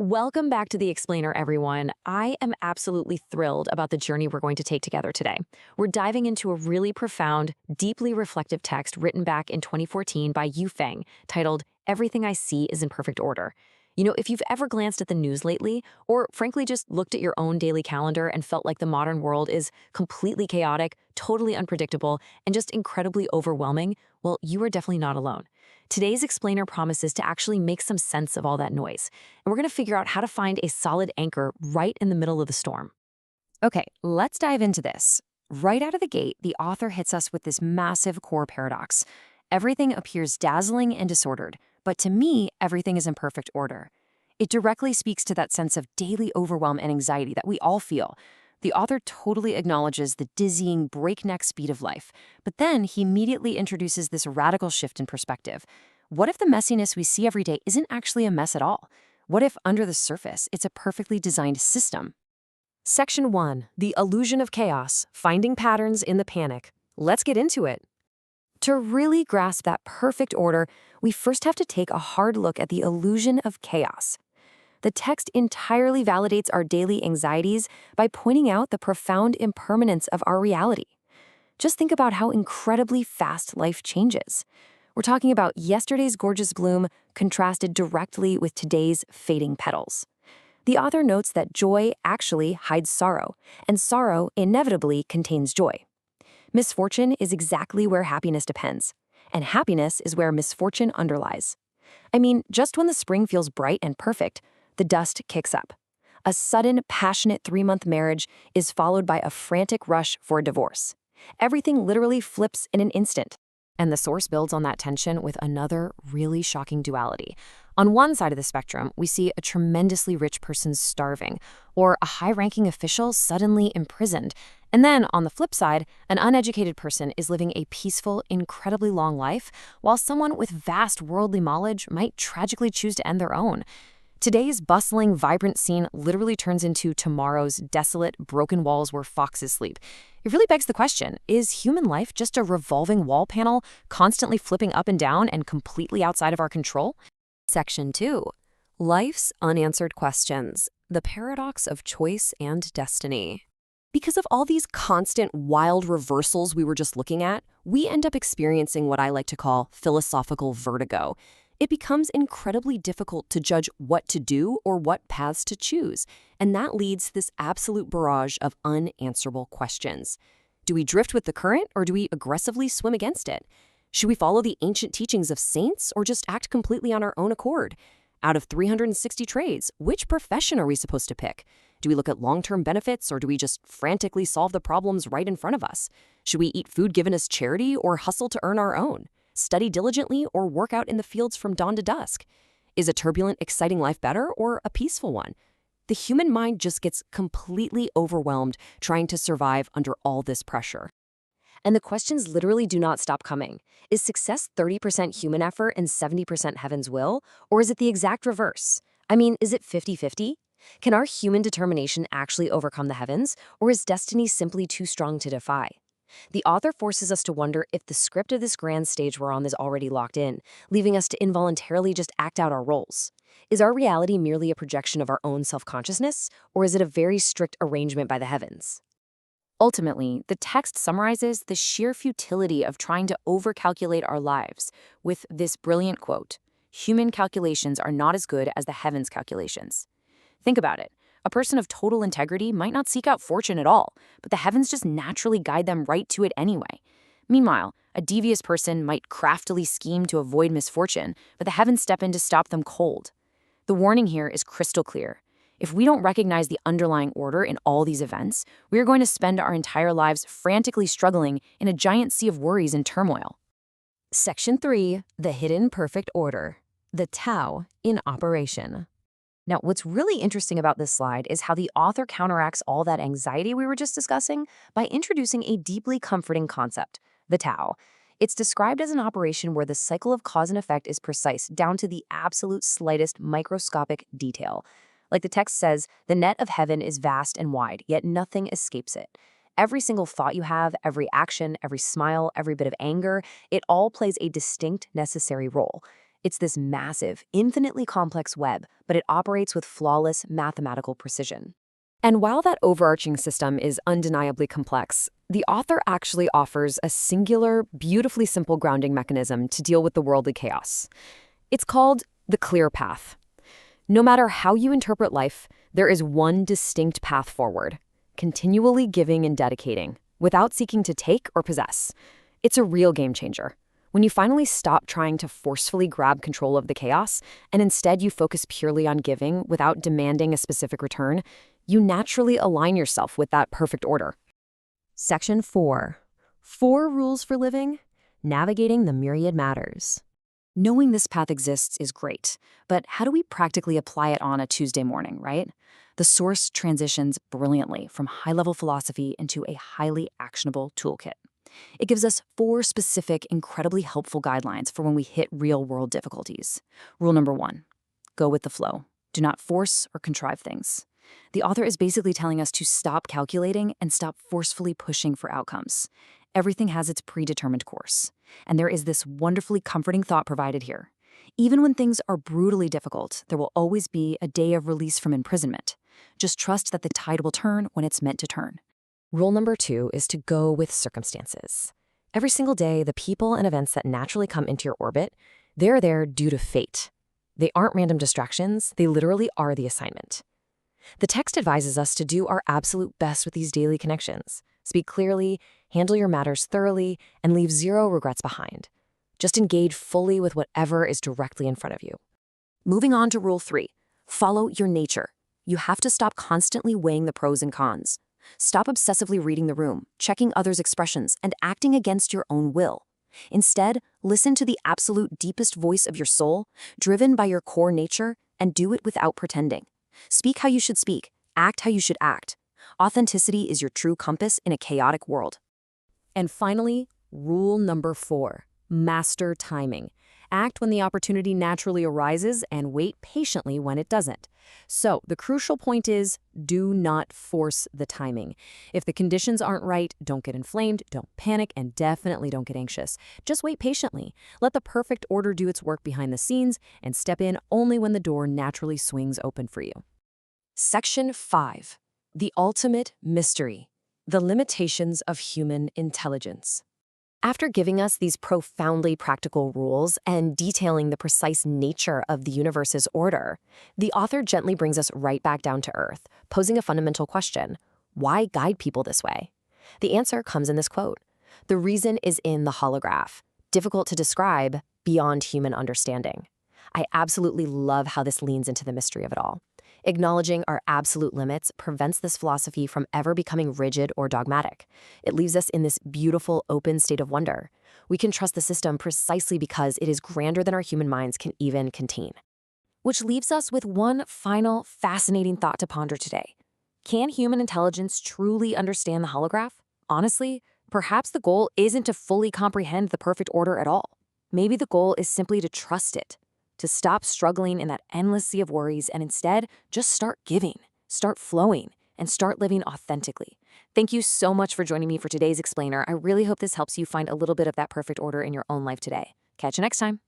Welcome back to The Explainer, everyone. I am absolutely thrilled about the journey we're going to take together today. We're diving into a really profound, deeply reflective text written back in 2014 by Yu Feng, titled Everything I See is in Perfect Order. You know, if you've ever glanced at the news lately, or frankly just looked at your own daily calendar and felt like the modern world is completely chaotic, totally unpredictable, and just incredibly overwhelming, well, you are definitely not alone. Today's explainer promises to actually make some sense of all that noise, and we're going to figure out how to find a solid anchor right in the middle of the storm. Okay, let's dive into this. Right out of the gate, the author hits us with this massive core paradox. Everything appears dazzling and disordered, but to me, everything is in perfect order. It directly speaks to that sense of daily overwhelm and anxiety that we all feel. The author totally acknowledges the dizzying, breakneck speed of life, but then he immediately introduces this radical shift in perspective. What if the messiness we see every day isn't actually a mess at all? What if, under the surface, it's a perfectly designed system? Section 1. The Illusion of Chaos, Finding Patterns in the Panic. Let's get into it. To really grasp that perfect order, we first have to take a hard look at the illusion of chaos. The text entirely validates our daily anxieties by pointing out the profound impermanence of our reality. Just think about how incredibly fast life changes. We're talking about yesterday's gorgeous bloom contrasted directly with today's fading petals. The author notes that joy actually hides sorrow, and sorrow inevitably contains joy. Misfortune is exactly where happiness depends, and happiness is where misfortune underlies. I mean, just when the spring feels bright and perfect, the dust kicks up. A sudden, passionate 3-month marriage is followed by a frantic rush for a divorce. Everything literally flips in an instant. And the source builds on that tension with another really shocking duality. On one side of the spectrum, we see a tremendously rich person starving, or a high-ranking official suddenly imprisoned. And then, on the flip side, an uneducated person is living a peaceful, incredibly long life, while someone with vast worldly knowledge might tragically choose to end their own. Today's bustling, vibrant scene literally turns into tomorrow's desolate, broken walls where foxes sleep. It really begs the question, is human life just a revolving wall panel, constantly flipping up and down and completely outside of our control? Section 2. Life's Unanswered Questions, the Paradox of Choice and Destiny. Because of all these constant, wild reversals we were just looking at, we end up experiencing what I like to call philosophical vertigo. It becomes incredibly difficult to judge what to do or what paths to choose, and that leads to this absolute barrage of unanswerable questions. Do we drift with the current, or do we aggressively swim against it? Should we follow the ancient teachings of saints, or just act completely on our own accord? Out of 360 trades, which profession are we supposed to pick? Do we look at long-term benefits, or do we just frantically solve the problems right in front of us? Should we eat food given as charity, or hustle to earn our own? Study diligently, or work out in the fields from dawn to dusk? Is a turbulent, exciting life better, or a peaceful one? The human mind just gets completely overwhelmed trying to survive under all this pressure. And the questions literally do not stop coming. Is success 30% human effort and 70% heaven's will? Or is it the exact reverse? I mean, is it 50-50? Can our human determination actually overcome the heavens, or is destiny simply too strong to defy? The author forces us to wonder if the script of this grand stage we're on is already locked in, leaving us to involuntarily just act out our roles. Is our reality merely a projection of our own self-consciousness, or is it a very strict arrangement by the heavens? Ultimately, the text summarizes the sheer futility of trying to overcalculate our lives with this brilliant quote: "Human calculations are not as good as the heavens' calculations." Think about it. A person of total integrity might not seek out fortune at all, but the heavens just naturally guide them right to it anyway. Meanwhile, a devious person might craftily scheme to avoid misfortune, but the heavens step in to stop them cold. The warning here is crystal clear. If we don't recognize the underlying order in all these events, we are going to spend our entire lives frantically struggling in a giant sea of worries and turmoil. Section 3. The Hidden Perfect Order. The Tao in Operation. Now, what's really interesting about this slide is how the author counteracts all that anxiety we were just discussing by introducing a deeply comforting concept, the Tao. It's described as an operation where the cycle of cause and effect is precise, down to the absolute slightest microscopic detail. Like the text says, the net of heaven is vast and wide, yet nothing escapes it. Every single thought you have, every action, every smile, every bit of anger, it all plays a distinct, necessary role. It's this massive, infinitely complex web, but it operates with flawless mathematical precision. And while that overarching system is undeniably complex, the author actually offers a singular, beautifully simple grounding mechanism to deal with the worldly chaos. It's called the clear path. No matter how you interpret life, there is one distinct path forward, continually giving and dedicating, without seeking to take or possess. It's a real game changer. When you finally stop trying to forcefully grab control of the chaos, and instead you focus purely on giving without demanding a specific return, you naturally align yourself with that perfect order. Section 4. 4 Rules for Living, Navigating the Myriad Matters. Knowing this path exists is great, but how do we practically apply it on a Tuesday morning, right? The source transitions brilliantly from high-level philosophy into a highly actionable toolkit. It gives us 4 specific, incredibly helpful guidelines for when we hit real-world difficulties. Rule number 1, go with the flow. Do not force or contrive things. The author is basically telling us to stop calculating and stop forcefully pushing for outcomes. Everything has its predetermined course. And there is this wonderfully comforting thought provided here. Even when things are brutally difficult, there will always be a day of release from imprisonment. Just trust that the tide will turn when it's meant to turn. Rule number 2 is to go with circumstances. Every single day, the people and events that naturally come into your orbit, they're there due to fate. They aren't random distractions, they literally are the assignment. The text advises us to do our absolute best with these daily connections. Speak clearly, handle your matters thoroughly, and leave 0 regrets behind. Just engage fully with whatever is directly in front of you. Moving on to Rule 3, follow your nature. You have to stop constantly weighing the pros and cons. Stop obsessively reading the room, checking others' expressions, and acting against your own will. Instead, listen to the absolute deepest voice of your soul, driven by your core nature, and do it without pretending. Speak how you should speak, act how you should act. Authenticity is your true compass in a chaotic world. And finally, rule number 4, master timing. Act when the opportunity naturally arises and wait patiently when it doesn't. So the crucial point is, do not force the timing. If the conditions aren't right, don't get inflamed, don't panic, and definitely don't get anxious. Just wait patiently. Let the perfect order do its work behind the scenes and step in only when the door naturally swings open for you. Section 5. The Ultimate Mystery. The Limitations of Human Intelligence. After giving us these profoundly practical rules and detailing the precise nature of the universe's order, the author gently brings us right back down to earth, posing a fundamental question: why guide people this way? The answer comes in this quote. The reason is in the holograph, difficult to describe, beyond human understanding. I absolutely love how this leans into the mystery of it all. Acknowledging our absolute limits prevents this philosophy from ever becoming rigid or dogmatic. It leaves us in this beautiful, open state of wonder. We can trust the system precisely because it is grander than our human minds can even contain. Which leaves us with one final, fascinating thought to ponder today. Can human intelligence truly understand the holograph? Honestly, perhaps the goal isn't to fully comprehend the perfect order at all. Maybe the goal is simply to trust it, to stop struggling in that endless sea of worries and instead just start giving, start flowing, and start living authentically. Thank you so much for joining me for today's explainer. I really hope this helps you find a little bit of that perfect order in your own life today. Catch you next time.